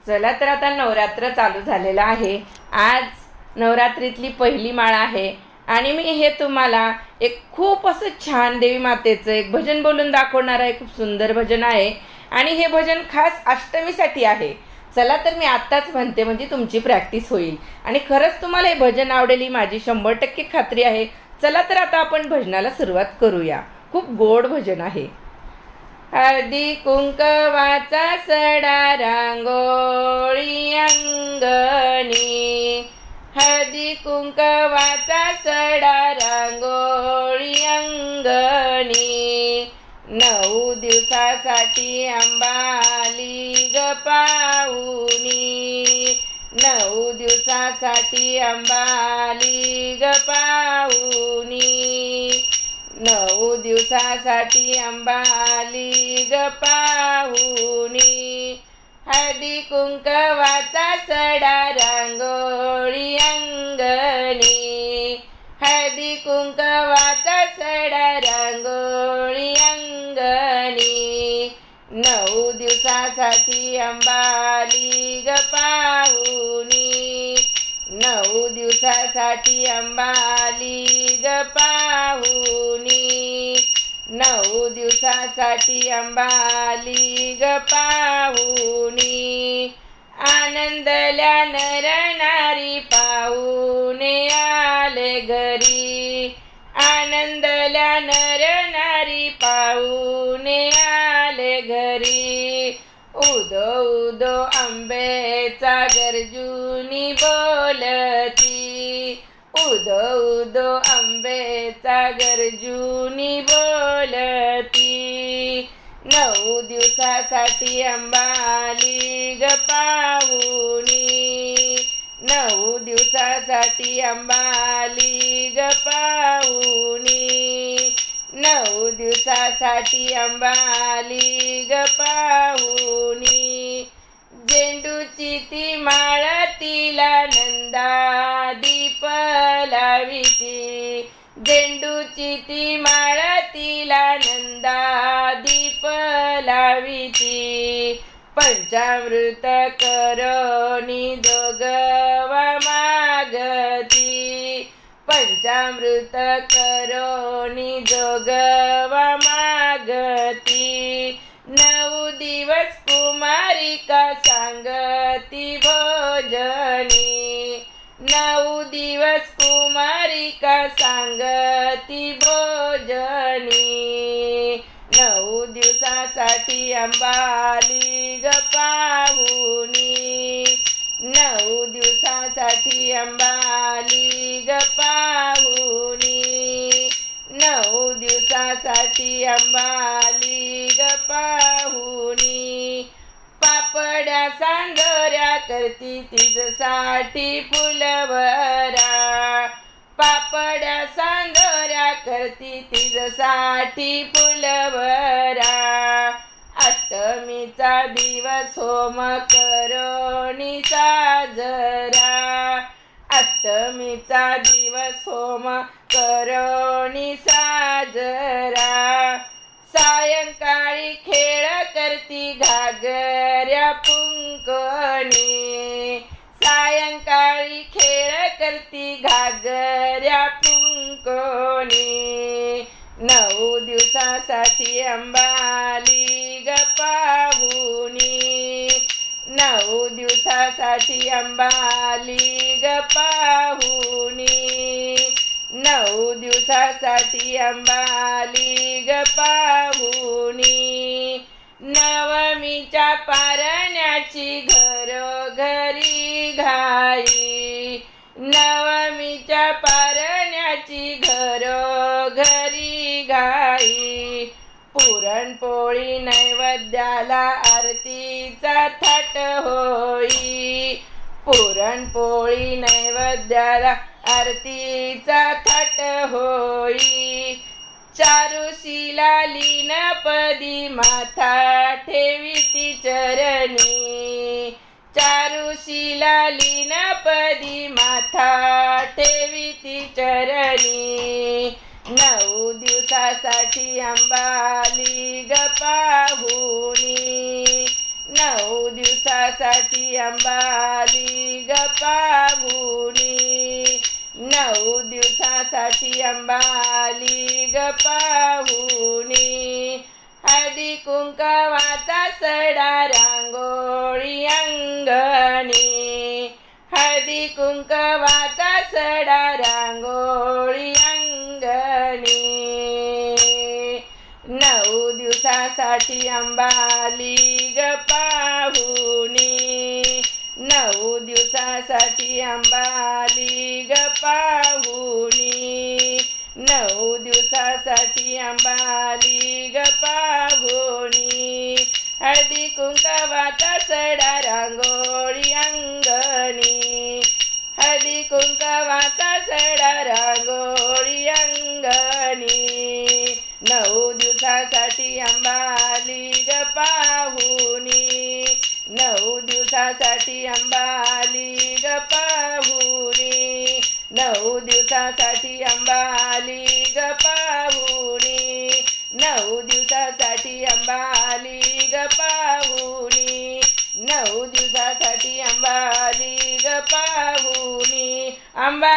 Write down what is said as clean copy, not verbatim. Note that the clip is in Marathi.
चला तर आता नवरात्र चालू झालेलं आहे। आज नवरात्रीतली पहिली माळ आहे आणि मी हे तुम्हाला एक खूप असं छान देवी मातेचं एक भजन बोलून दाखवणार आहे। खूप सुंदर भजन आहे आणि हे भजन खास अष्टमीसाठी आहे। चला तर मी आत्ताच म्हणते म्हणजे तुमची प्रॅक्टिस होईल आणि खरंच तुम्हाला हे भजन आवडेल ही माझी 100% खात्री आहे। चला तर आता आपण भजनाला सुरुवात करूया। खूप गोड भजन आहे। हळदी कुंकवाचा सडा रांगोळी अंगणी, हळदी कुंकवाचा सडा रांगोळी अंगणी, 9 दिवसासाठी अंबाली ग पाहुणी, 9 दिवसासाठी अंबाली ग पाहुणी, 9 दिवसासाठी अंबाली ग पाहुणी, हळदी कुंकवाचा सडा रांगोळी अंगणी, हळदी कुंकवाचा सडा रांगोळी अंगणी, 9 दिवसासाठी अंबाली ग पाहुणी, 9 दिवसासाठी अंबाली ग पाहुणी, 9 दिवसासाठी अंबाली ग पाहुणी, आनंदल्या नर नारी पाहुणे आले घरी, आनंदल्या नर नारी पाहुणे आले घरी, उदो उदो आंबेचा गर्जुनी बोलती, उदो उदो आंबेचा गर्जुनी बोलती, 9 दिवसासाठी अंबाली ग पाहुणी, 9 दिवसासाठी अंबाली ग पाहुणी, 9 दिवसासाठी अंबाली ग पाहुणी, झेंडूची ती माळ तिला नंदा दीप लाविती, झेंडूची ती माळ तिला नंदा दीप लाविती, पंचामृत करोनी जोगवा मागती, पंचामृत करोनी जोगवा मागती, 9 दिवस कुमारिका सांगती भोजनी, 9 दिवस कुमारिका सांगती भोजनी, 9 दिवसासाठी अंबाली ग पाहुणी, 9 दिवसासाठी अंबाली ग पाहुणी, 9 दिवसासाठी अंबाली ग पाहुणी, पापड्या सांजोऱ्या करती तिजसाठी फुलवरा, पापड्या सांजोऱ्या करती तिजसाठी फुलवरा, अष्टमीचा दिवस होम करोनी साजरा, अष्टमीचा दिवस होम करोनी साजरा, सायंकाळी खेळ करती घागऱ्या पुंकणी, सायंकाळी खेळ करती घागऱ्या पुंकणी, 9 दिवसासाठी अंबाली ग पाहुणी, 9 दिवसासाठी अंबाली ग पाहुणी, 9 दिवसासाठी अंबाली ग पाहुणी, नवमीच्या पारण्याची घरोघरी घाई, नवमीच्या पारण्याची घरोघरी घाई, पुरणपोळी नैवेद्याला आरतीचा थाट होई, पुरणपोळी नैवेद्याला आरतीचा थाट होई, चारुशीला लीनपदी माथा ठेविती चरणी, चारुशीला लीनपदी माथा ठेविती चरणी, 9 दिवसासाठी अंबाली ग पाहुणी, 9 दिवसा दिवसासाठी अंबाली ग पाहुणी, 9 दिवसासाठी अंबाली ग पाहुणी. हळदी कुंकवाचा सडा रांगोळी अंगणी, हळदी कुंकवाचा सडा रांगोळी अंगणी. 9 दिवसासाठी अंबाली ग पाहुणी, 9 दिवसासाठी अंबाली ग पाहुणी, 9 दिवसासाठी अंबाली ग पाहुणी. हळदी कुंकवाचा सडा रांगोळी अंगणी, हळदी कुंकवाचा सडा रांगोळी अंगणी. 9 दिवसासाठी अंबाली ग पाहुणी, 9 दिवसासाठी अंबाली ग पाहुणी, 9 दिवसासाठी अंबाली ग पाहुणी, 9 दिवसासाठी अंबाली ग पाहुणी, 9 दिवसासाठी अंबाली ग पाहुणी. अंबा